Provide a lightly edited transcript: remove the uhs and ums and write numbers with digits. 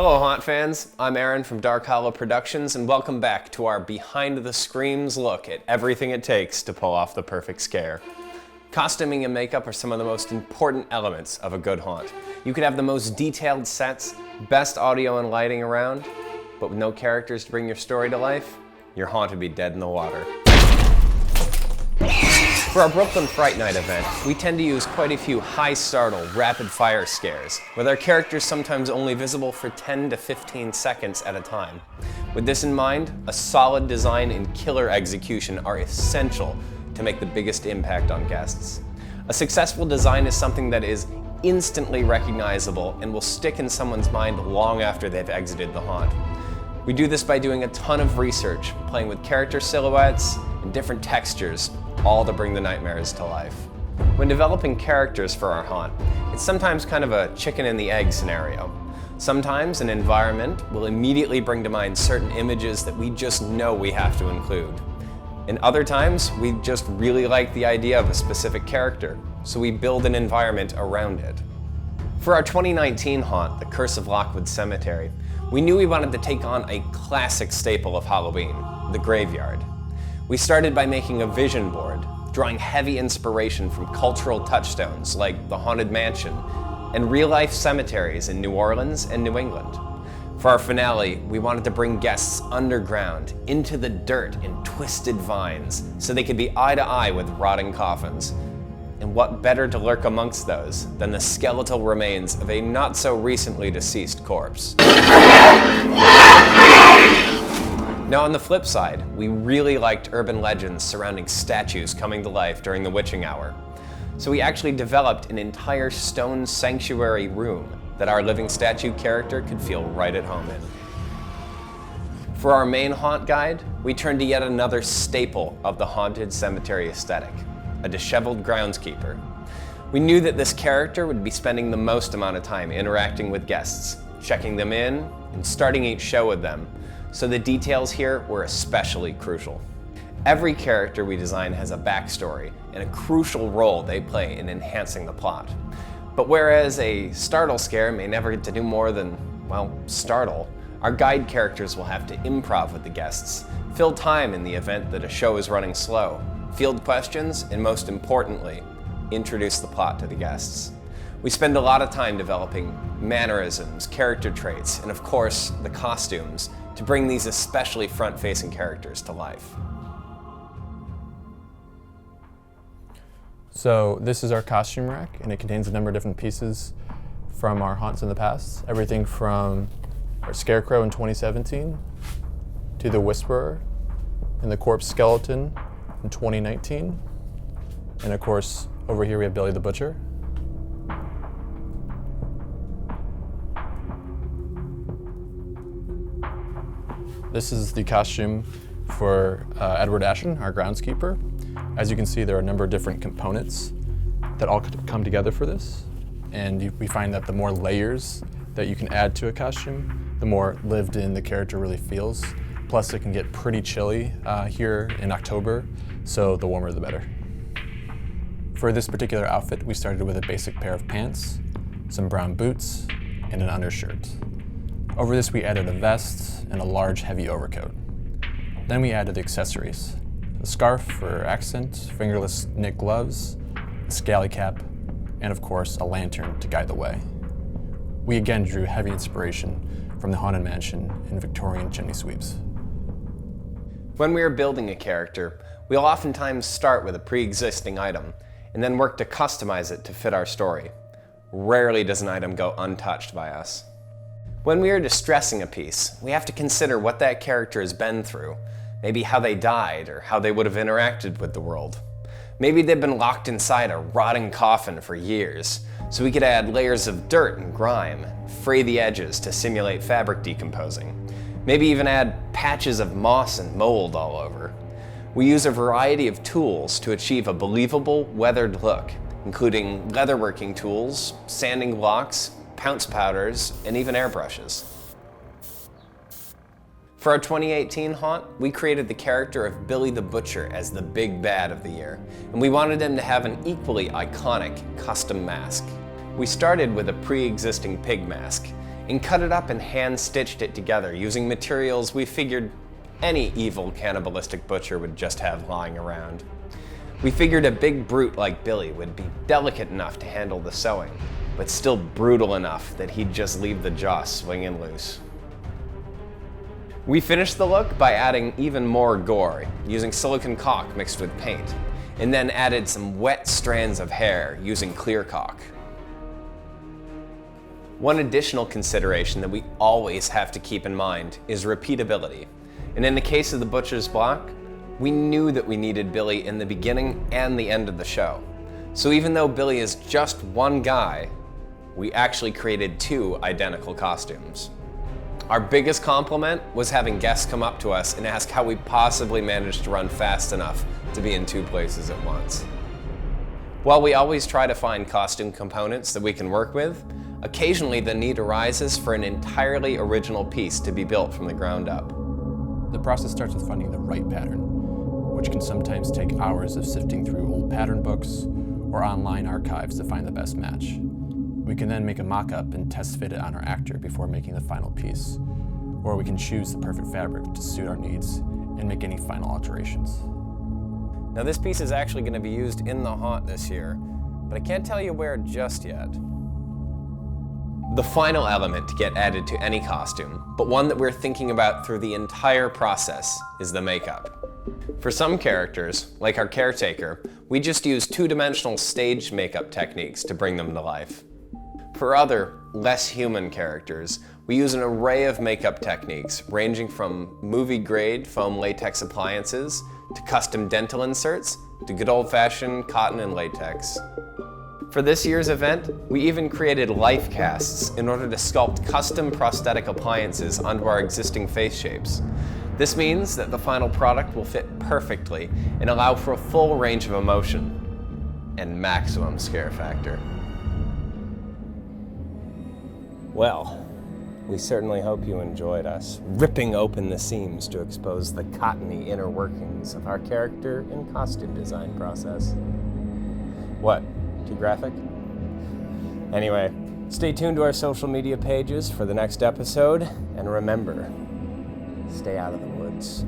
Hello Haunt fans, I'm Aaron from Dark Hollow Productions and welcome back to our behind the screams look at everything it takes to pull off the perfect scare. Costuming and makeup are some of the most important elements of a good haunt. You could have the most detailed sets, best audio and lighting around, but with no characters to bring your story to life, your haunt would be dead in the water. For our Brooklyn Fright Night event, we tend to use quite a few high-startle, rapid-fire scares, with our characters sometimes only visible for 10 to 15 seconds at a time. With this in mind, a solid design and killer execution are essential to make the biggest impact on guests. A successful design is something that is instantly recognizable and will stick in someone's mind long after they've exited the haunt. We do this by doing a ton of research, playing with character silhouettes and different textures, all to bring the nightmares to life. When developing characters for our haunt, it's sometimes kind of a chicken and the egg scenario. Sometimes an environment will immediately bring to mind certain images that we just know we have to include. And other times, we just really like the idea of a specific character, so we build an environment around it. For our 2019 haunt, The Curse of Lockwood Cemetery, we knew we wanted to take on a classic staple of Halloween, the graveyard. We started by making a vision board, drawing heavy inspiration from cultural touchstones like the Haunted Mansion and real-life cemeteries in New Orleans and New England. For our finale, we wanted to bring guests underground, into the dirt and twisted vines, so they could be eye to eye with rotting coffins. And what better to lurk amongst those than the skeletal remains of a not so recently deceased corpse? Now on the flip side, we really liked urban legends surrounding statues coming to life during the witching hour. So we actually developed an entire stone sanctuary room that our living statue character could feel right at home in. For our main haunt guide, we turned to yet another staple of the haunted cemetery aesthetic, a disheveled groundskeeper. We knew that this character would be spending the most amount of time interacting with guests, checking them in, and starting each show with them, so the details here were especially crucial. Every character we design has a backstory and a crucial role they play in enhancing the plot. But whereas a startle scare may never get to do more than, well, startle, our guide characters will have to improv with the guests, fill time in the event that a show is running slow, field questions, and most importantly, introduce the plot to the guests. We spend a lot of time developing mannerisms, character traits, and of course, the costumes to bring these especially front-facing characters to life. So this is our costume rack, and it contains a number of different pieces from our haunts in the past. Everything from our Scarecrow in 2017, to the Whisperer, and the Corpse Skeleton in 2019. And of course, over here we have Billy the Butcher. This is the costume for Edward Ashton, our groundskeeper. As you can see, there are a number of different components that all come together for this. And we find that the more layers that you can add to a costume, the more lived in the character really feels. Plus, it can get pretty chilly here in October, so the warmer the better. For this particular outfit, we started with a basic pair of pants, some brown boots, and an undershirt. Over this, we added a vest and a large, heavy overcoat. Then we added accessories, a scarf for accent, fingerless knit gloves, a scally cap, and of course, a lantern to guide the way. We again drew heavy inspiration from the Haunted Mansion and Victorian chimney sweeps. When we are building a character, we'll oftentimes start with a pre-existing item and then work to customize it to fit our story. Rarely does an item go untouched by us. When we are distressing a piece, we have to consider what that character has been through, maybe how they died or how they would have interacted with the world. Maybe they've been locked inside a rotting coffin for years, so we could add layers of dirt and grime, fray the edges to simulate fabric decomposing. Maybe even add patches of moss and mold all over. We use a variety of tools to achieve a believable, weathered look, including leatherworking tools, sanding blocks, pounce powders, and even airbrushes. For our 2018 haunt, we created the character of Billy the Butcher as the big bad of the year, and we wanted him to have an equally iconic custom mask. We started with a pre-existing pig mask, and cut it up and hand-stitched it together using materials we figured any evil cannibalistic butcher would just have lying around. We figured a big brute like Billy would be delicate enough to handle the sewing, but still brutal enough that he'd just leave the jaw swinging loose. We finished the look by adding even more gore, using silicone caulk mixed with paint, and then added some wet strands of hair using clear caulk. One additional consideration that we always have to keep in mind is repeatability. And in the case of the Butcher's Block, we knew that we needed Billy in the beginning and the end of the show. So even though Billy is just one guy, we actually created 2 identical costumes. Our biggest compliment was having guests come up to us and ask how we possibly managed to run fast enough to be in 2 places at once. While we always try to find costume components that we can work with, occasionally the need arises for an entirely original piece to be built from the ground up. The process starts with finding the right pattern, which can sometimes take hours of sifting through old pattern books or online archives to find the best match. We can then make a mock-up and test fit it on our actor before making the final piece, or we can choose the perfect fabric to suit our needs and make any final alterations. Now this piece is actually going to be used in the haunt this year, but I can't tell you where just yet. The final element to get added to any costume, but one that we're thinking about through the entire process, is the makeup. For some characters, like our caretaker, we just use 2-dimensional staged makeup techniques to bring them to life. For other, less human characters, we use an array of makeup techniques ranging from movie-grade foam latex appliances to custom dental inserts to good old-fashioned cotton and latex. For this year's event, we even created life casts in order to sculpt custom prosthetic appliances onto our existing face shapes. This means that the final product will fit perfectly and allow for a full range of emotion and maximum scare factor. Well, we certainly hope you enjoyed us ripping open the seams to expose the cottony inner workings of our character and costume design process. What? Too graphic? Anyway, stay tuned to our social media pages for the next episode, and remember, stay out of the woods.